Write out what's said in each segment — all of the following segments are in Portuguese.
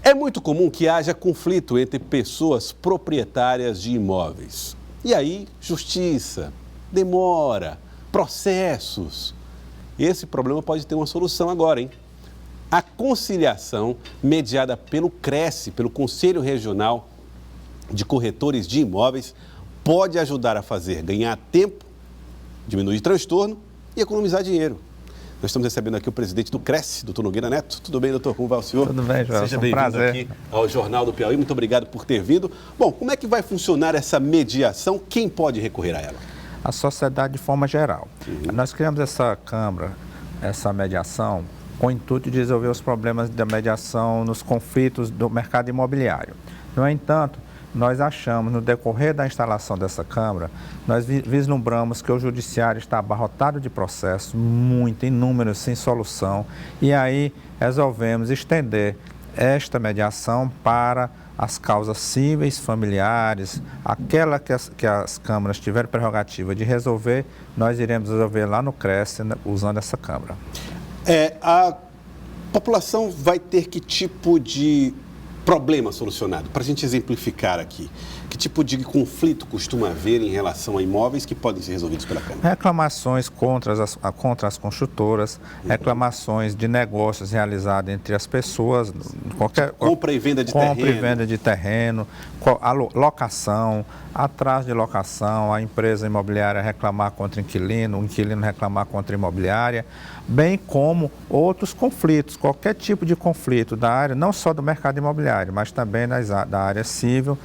É muito comum que haja conflito entre pessoas proprietárias de imóveis. E aí, justiça, demora, processos. Esse problema pode ter uma solução agora, hein? A conciliação mediada pelo CRECE, pelo Conselho Regional de Corretores de Imóveis, pode ajudar a fazer ganhar tempo, diminuir transtorno e economizar dinheiro. Nós estamos recebendo aqui o presidente do CRECE, doutor Nogueira Neto. Tudo bem, doutor? Como vai o senhor? Tudo bem, João. Seja bem-vindo aqui ao Jornal do Piauí. Muito obrigado por ter vindo. Bom, como é que vai funcionar essa mediação? Quem pode recorrer a ela? A sociedade de forma geral. Nós criamos essa Câmara, essa mediação, com o intuito de resolver os problemas da mediação nos conflitos do mercado imobiliário. No entanto, nós achamos, no decorrer da instalação dessa Câmara, nós vislumbramos que o Judiciário está abarrotado de processos, inúmeros, sem solução, e aí resolvemos estender esta mediação para as causas cíveis, familiares, aquela que as câmaras tiverem prerrogativa de resolver, nós iremos resolver lá no CRECE, usando essa Câmara. A população vai ter que tipo de problema solucionado? Para a gente exemplificar aqui, que tipo de conflito costuma haver em relação a imóveis que podem ser resolvidos pela Câmara? Reclamações contra as construtoras, reclamações de negócios realizados entre as pessoas, compra e venda de compra e venda de terreno, a locação, atraso de locação, a empresa imobiliária reclamar contra o inquilino reclamar contra a imobiliária, bem como outros conflitos, qualquer tipo de conflito da área, não só do mercado imobiliário, mas também da área civil,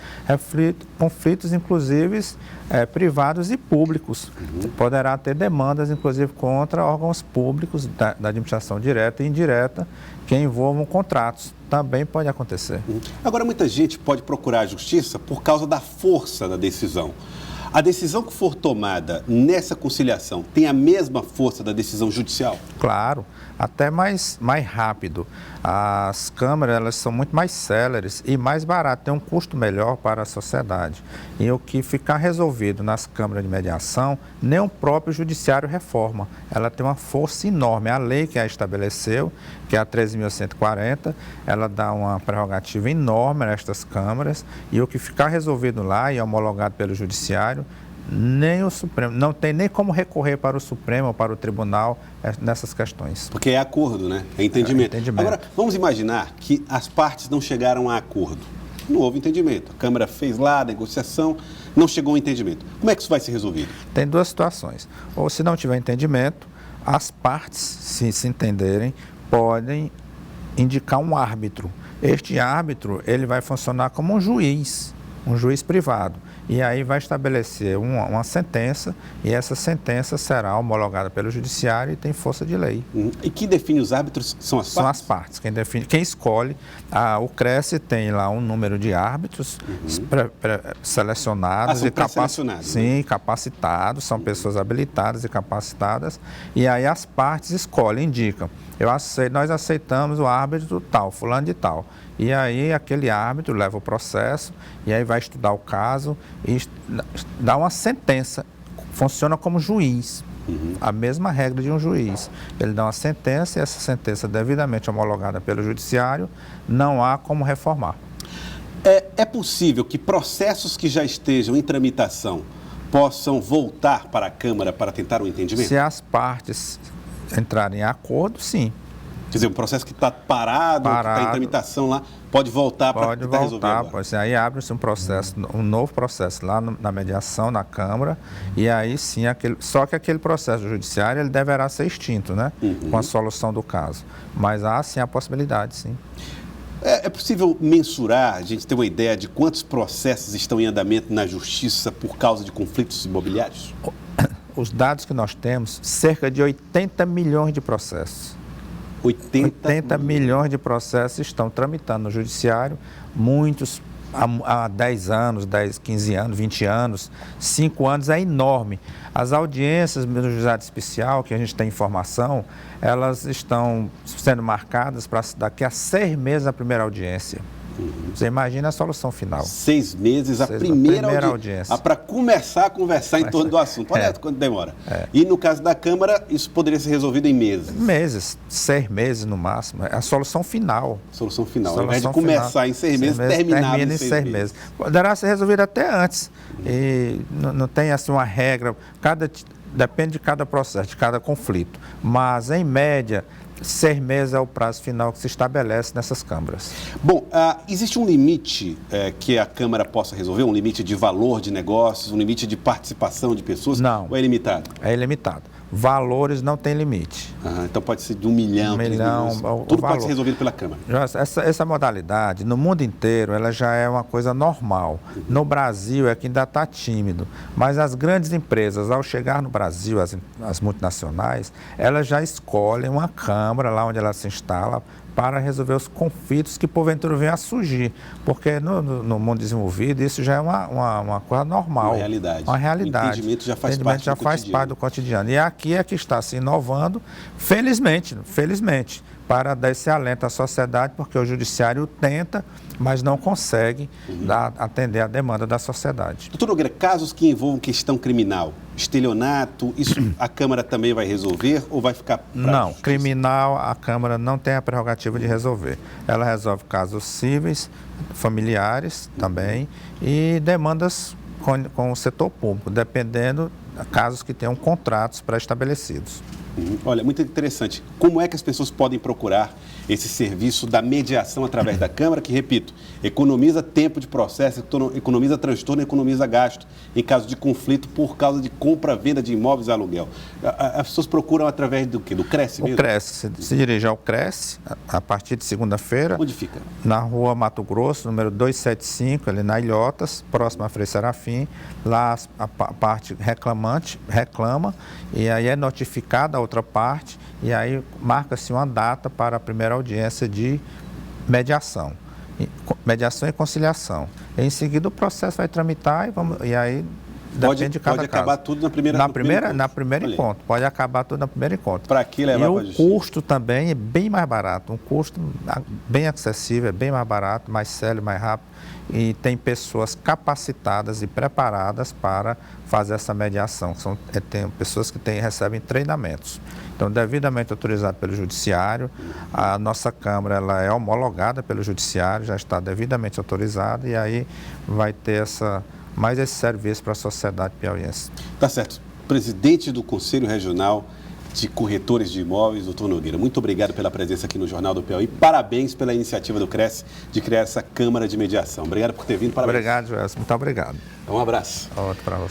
conflitos inclusive privados e públicos. Poderá ter demandas inclusive contra órgãos públicos da administração direta e indireta que envolvam contratos. Também pode acontecer. Agora, muita gente pode procurar a justiça por causa da força da decisão. A decisão que for tomada nessa conciliação tem a mesma força da decisão judicial? Claro, até mais rápido. As câmaras elas são muito mais céleres e mais baratas, tem um custo melhor para a sociedade. E o que ficar resolvido nas câmaras de mediação, nem o próprio judiciário reforma. Ela tem uma força enorme. A lei que a estabeleceu, que é a 13.140, ela dá uma prerrogativa enorme a estas câmaras e o que ficar resolvido lá e homologado pelo judiciário, nem o Supremo, não tem nem como recorrer para o Supremo ou para o Tribunal nessas questões. Porque é acordo, né? É entendimento. Entendimento. Agora, vamos imaginar que as partes não chegaram a acordo. Não houve entendimento. A Câmara fez lá a negociação, não chegou a entendimento. Como é que isso vai ser resolvido? Tem duas situações. Ou se não tiver entendimento, as partes, se entenderem, podem indicar um árbitro. Este árbitro, ele vai funcionar como um juiz privado. E aí vai estabelecer uma sentença e essa sentença será homologada pelo judiciário e tem força de lei. E quem define os árbitros são as partes? São as partes. Quem escolhe, o CRECE tem lá um número de árbitros selecionados e capacitados, são pessoas habilitadas e capacitadas, e aí as partes escolhem, indicam. Nós aceitamos o árbitro tal, fulano de tal. E aí aquele árbitro leva o processo e aí vai estudar o caso e dá uma sentença, funciona como juiz, a mesma regra de um juiz. Ele dá uma sentença e essa sentença devidamente homologada pelo judiciário, não há como reformar. É possível que processos que já estejam em tramitação possam voltar para a Câmara para tentar um entendimento? Se as partes entrarem em acordo, sim. Quer dizer, um processo que está parado, que está em tramitação lá, pode voltar para tentar resolver agora? Pode ser. Aí abre-se um novo processo lá na mediação, na Câmara, e aí sim, só que aquele processo judiciário ele deverá ser extinto, né? Com a solução do caso. Mas há sim a possibilidade, sim. É possível mensurar, a gente ter uma ideia de quantos processos estão em andamento na Justiça por causa de conflitos imobiliários? Os dados que nós temos, cerca de 80 milhões de processos. 80 milhões de processos estão tramitando no judiciário, muitos há 10 anos, 15 anos, 20 anos, 5 anos, é enorme. As audiências do juizado especial, que a gente tem informação, elas estão sendo marcadas para daqui a 6 meses a primeira audiência. Você imagina a solução final. 6 meses, a primeira audiência. Para começar a conversar em torno do assunto. Olha quanto demora. E no caso da Câmara, isso poderia ser resolvido em meses? Meses, 6 meses no máximo. É a solução final. Solução final. Ao invés de começar em 6 meses, terminar em 6 meses. Poderá ser resolvido até antes. E não tem assim uma regra. Depende de cada processo, de cada conflito. Mas, em média, 6 meses é o prazo final que se estabelece nessas câmaras. Bom, existe um limite que a Câmara possa resolver? Um limite de valor de negócios, um limite de participação de pessoas? Não. Ou é ilimitado? É ilimitado. Valores não tem limite. Então pode ser de 1 milhão, 3 milhões. Tudo pode ser resolvido pela Câmara. Essa modalidade, no mundo inteiro, ela já é uma coisa normal. No Brasil é que ainda está tímido. Mas as grandes empresas, ao chegar no Brasil, as multinacionais, elas já escolhem uma Câmara lá onde ela se instala para resolver os conflitos que porventura venham a surgir. Porque no mundo desenvolvido isso já é uma coisa normal. Uma realidade. O entendimento já faz parte do cotidiano. E aqui é que está se inovando, felizmente, para dar esse alento à sociedade, porque o judiciário tenta, mas não consegue atender a demanda da sociedade. Doutor Nogueira, casos que envolvam questão criminal, estelionato, isso a Câmara também vai resolver ou vai ficar... Não, criminal a Câmara não tem a prerrogativa de resolver. Ela resolve casos cíveis, familiares também e demandas com o setor público, dependendo de casos que tenham contratos pré-estabelecidos. Olha, muito interessante. Como é que as pessoas podem procurar esse serviço da mediação através da Câmara, que, repito, economiza tempo de processo, economiza transtorno, economiza gasto em caso de conflito por causa de compra-venda de imóveis e aluguel? As pessoas procuram através do quê? Do CRES mesmo? O CRES, se dirige ao CRES a partir de segunda-feira. Onde fica? Na rua Mato Grosso, número 275, ali na Ilhotas, próximo a Frei Serafim. Lá a parte reclamante reclama e aí é notificada a outra parte e aí marca-se uma data para a primeira audiência de mediação e conciliação. Em seguida o processo vai tramitar e aí depende de cada caso. Pode acabar tudo na primeira encontro. Pode acabar tudo na primeira encontro. Para que levar para a justiça? E o custo também é bem mais barato, um custo bem acessível, é bem mais barato, mais célere, mais rápido. E tem pessoas capacitadas e preparadas para fazer essa mediação. Tem pessoas que recebem treinamentos. Então, devidamente autorizado pelo Judiciário, a nossa Câmara ela é homologada pelo Judiciário, já está devidamente autorizada e aí vai ter mais esse serviço para a sociedade piauiense. Tá certo. Presidente do Conselho Regional de Corretores de Imóveis, doutor Nogueira, muito obrigado pela presença aqui no Jornal do Piauí. Parabéns pela iniciativa do CRES de criar essa Câmara de Mediação. Obrigado por ter vindo. Parabéns. Obrigado, Joelson. Muito obrigado. Um abraço. Outro para você.